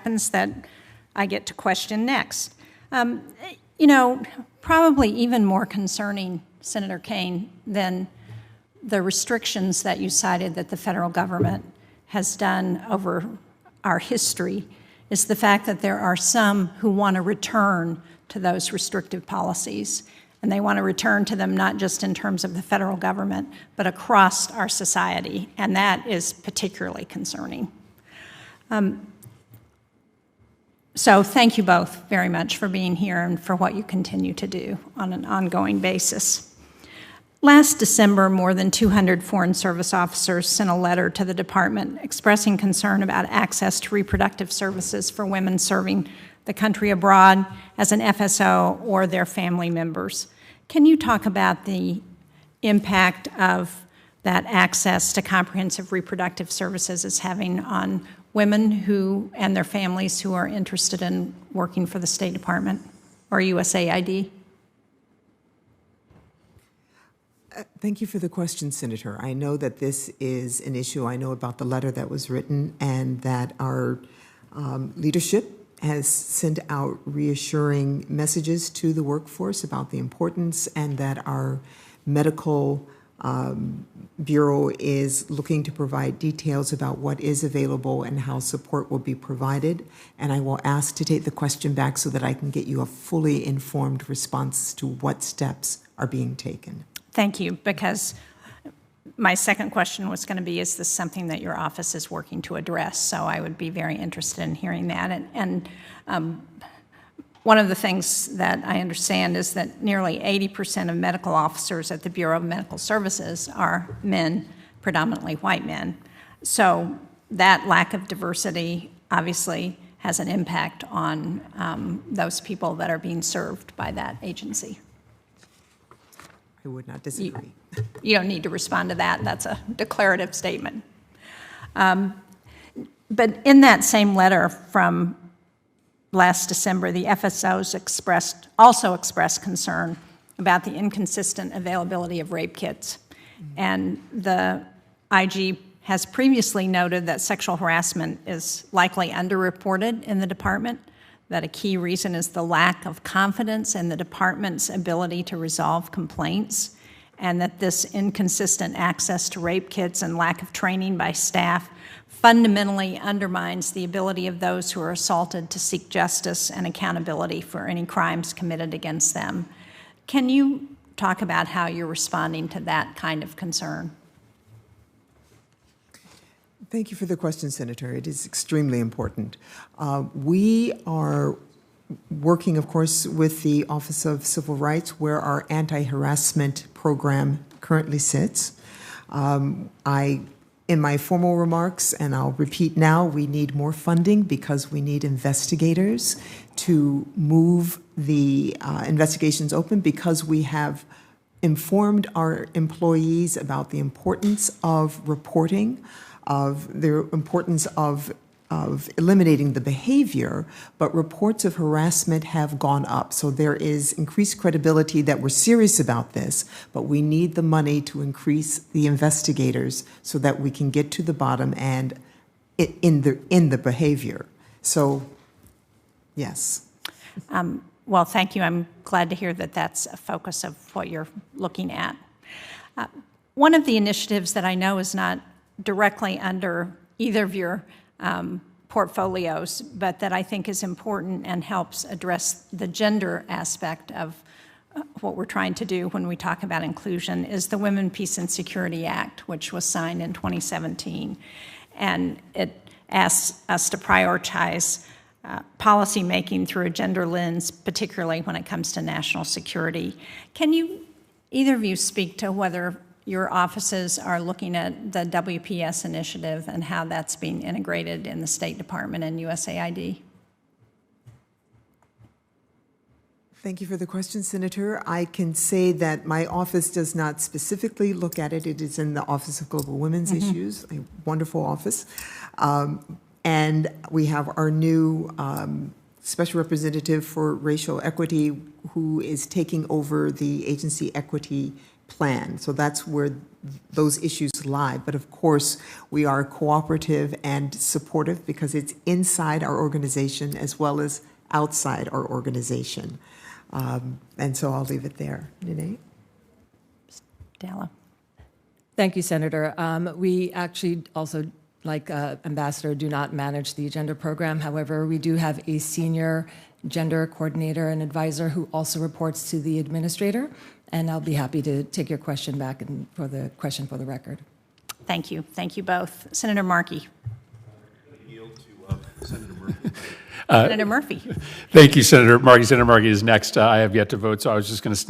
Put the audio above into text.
happens that I get to question next. You know, probably even more concerning, Senator Kaine, than the restrictions that you cited that the federal government has done over our history is the fact that there are some who want to return to those restrictive policies. And they want to return to them not just in terms of the federal government, but across our society. And that is particularly concerning. So thank you both very much for being here and for what you continue to do on an ongoing basis. Last December, more than 200 Foreign Service officers sent a letter to the department expressing concern about access to reproductive services for women serving the country abroad as an FSO or their family members. Can you talk about the impact of that access to comprehensive reproductive services is having on women who and their families who are interested in working for the State Department or USAID? Thank you for the question, Senator. I know that this is an issue. I know about the letter that was written and that our leadership has sent out reassuring messages to the workforce about the importance, and that our medical Bureau is looking to provide details about what is available and how support will be provided. And I will ask to take the question back so that I can get you a fully informed response to what steps are being taken. Thank you, because my second question was going to be, is this something that your office is working to address? So I would be very interested in hearing that. And one of the things that I understand is that nearly 80% of medical officers at the Bureau of Medical Services are men, predominantly white men. So that lack of diversity obviously has an impact on those people that are being served by that agency. I would not disagree. You don't need to respond to that. That's a declarative statement. But in that same letter from last December, the FSOs also expressed concern about the inconsistent availability of rape kits. And the IG has previously noted that sexual harassment is likely underreported in the department, that a key reason is the lack of confidence in the department's ability to resolve complaints, and that this inconsistent access to rape kits and lack of training by staff fundamentally undermines the ability of those who are assaulted to seek justice and accountability for any crimes committed against them. Can you talk about how you're responding to that kind of concern? Thank you for the question, Senator. It is extremely important. We are working, of course, with the Office of Civil Rights, where our anti-harassment program currently sits. In my formal remarks, and I'll repeat now, we need more funding because we need investigators to move the investigations open, because we have informed our employees about the importance of reporting, of the importance of eliminating the behavior, but reports of harassment have gone up. So there is increased credibility that we're serious about this, but we need the money to increase the investigators so that we can get to the bottom and in the behavior. So, yes. Well, thank you. I'm glad to hear that that's a focus of what you're looking at. One of the initiatives that I know is not directly under either of your portfolios, but that I think is important and helps address the gender aspect of what we're trying to do when we talk about inclusion, is the Women, Peace, and Security Act, which was signed in 2017. And it asks us to prioritize policy making through a gender lens, particularly when it comes to national security. Can you, either of you, speak to whether your offices are looking at the WPS initiative and how that's being integrated in the State Department and USAID? Thank you for the question, Senator. I can say that my office does not specifically look at it. It is in the Office of Global Women's Issues, a wonderful office. And we have our new Special Representative for Racial Equity, who is taking over the agency equity plan. So that's where those issues lie. But of course, we are cooperative and supportive because it's inside our organization as well as outside our organization. And so I'll leave it there. Nene? Dalla. Thank you, Senator. We actually also, like Ambassador, do not manage the agenda program. However, we do have a senior gender coordinator and advisor who also reports to the administrator, and I'll be happy to take your question back and for the question for the record. Thank you. Thank you both. Senator Markey. Yield to Senator Murphy. Senator Murphy. Thank you, Senator Markey. Senator Markey is next. I have yet to vote, so I was just going to